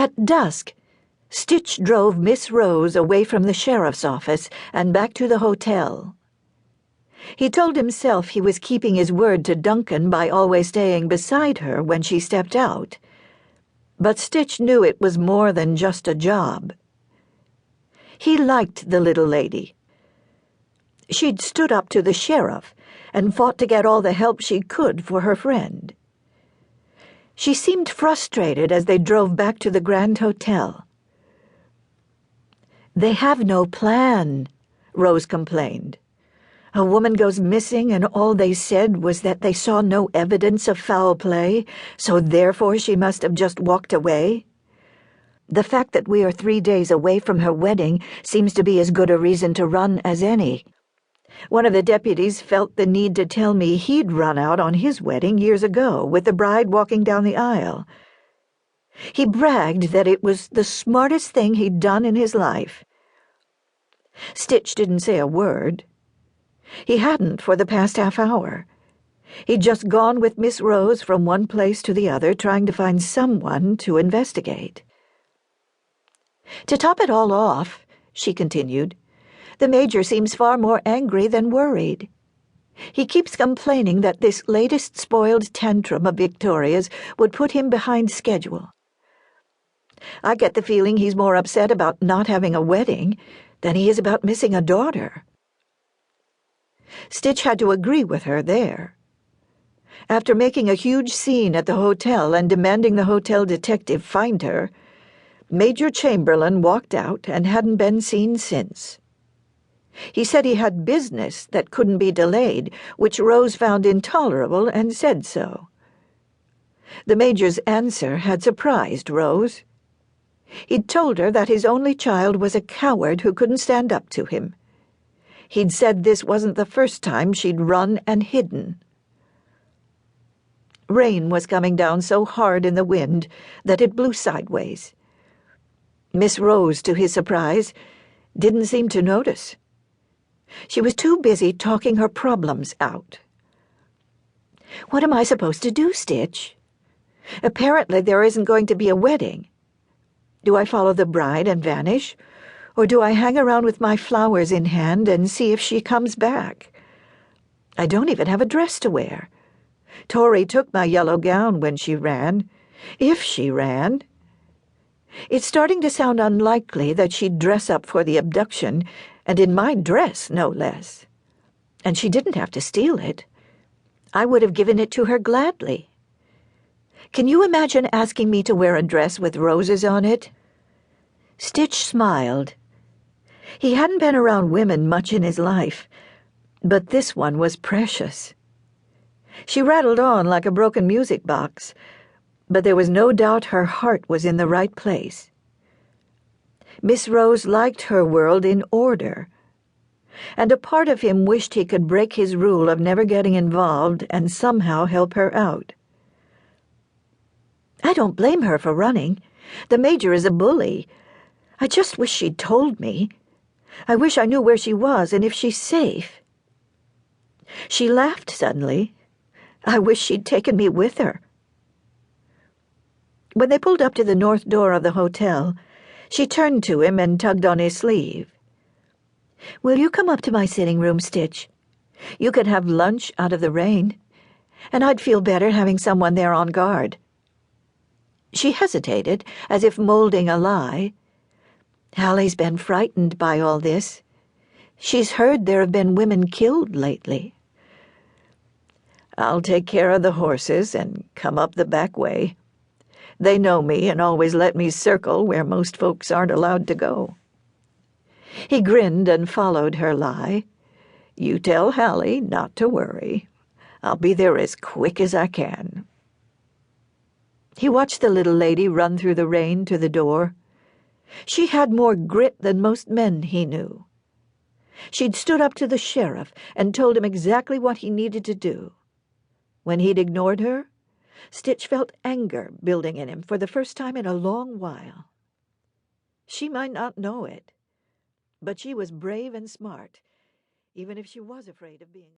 At dusk, Stitch drove Miss Rose away from the sheriff's office and back to the hotel. He told himself he was keeping his word to Duncan by always staying beside her when she stepped out. But Stitch knew it was more than just a job. He liked the little lady. She'd stood up to the sheriff and fought to get all the help she could for her friend. She seemed frustrated as they drove back to the Grand Hotel. "They have no plan," Rose complained. "A woman goes missing and all they said was that they saw no evidence of foul play, so therefore she must have just walked away. The fact that we are 3 days away from her wedding seems to be as good a reason to run as any. One of the deputies felt the need to tell me he'd run out on his wedding years ago with the bride walking down the aisle. He bragged that it was the smartest thing he'd done in his life." Stitch didn't say a word. He hadn't for the past half hour. He'd just gone with Miss Rose from one place to the other, trying to find someone to investigate. "To top it all off," she continued, "the Major seems far more angry than worried. He keeps complaining that this latest spoiled tantrum of Victoria's would put him behind schedule. I get the feeling he's more upset about not having a wedding than he is about missing a daughter." Stitch had to agree with her there. After making a huge scene at the hotel and demanding the hotel detective find her, Major Chamberlain walked out and hadn't been seen since. He said he had business that couldn't be delayed, which Rose found intolerable and said so. The Major's answer had surprised Rose. He'd told her that his only child was a coward who couldn't stand up to him. He'd said this wasn't the first time she'd run and hidden. Rain was coming down so hard in the wind that it blew sideways. Miss Rose, to his surprise, didn't seem to notice. She was too busy talking her problems out. "What am I supposed to do, Stitch? Apparently there isn't going to be a wedding. Do I follow the bride and vanish, or do I hang around with my flowers in hand and see if she comes back? I don't even have a dress to wear. Tori took my yellow gown when she ran, if she ran. It's starting to sound unlikely that she'd dress up for the abduction, and in my dress, no less. And she didn't have to steal it. I would have given it to her gladly. Can you imagine asking me to wear a dress with roses on it?" Stitch smiled. He hadn't been around women much in his life, but this one was precious. She rattled on like a broken music box, but there was no doubt her heart was in the right place. Miss Rose liked her world in order, and a part of him wished he could break his rule of never getting involved and somehow help her out. "I don't blame her for running. The Major is a bully. I just wish she'd told me. I wish I knew where she was and if she's safe." She laughed suddenly. "I wish she'd taken me with her." When they pulled up to the north door of the hotel, she turned to him and tugged on his sleeve. "Will you come up to my sitting room, Stitch? You can have lunch out of the rain, and I'd feel better having someone there on guard." She hesitated, as if molding a lie. "Hallie's been frightened by all this. She's heard there have been women killed lately." "I'll take care of the horses and come up the back way. They know me and always let me circle where most folks aren't allowed to go." He grinned and followed her lie. "You tell Hallie not to worry. I'll be there as quick as I can." He watched the little lady run through the rain to the door. She had more grit than most men he knew. She'd stood up to the sheriff and told him exactly what he needed to do. When he'd ignored her, Stitch felt anger building in him for the first time in a long while. She might not know it, but she was brave and smart, even if she was afraid of being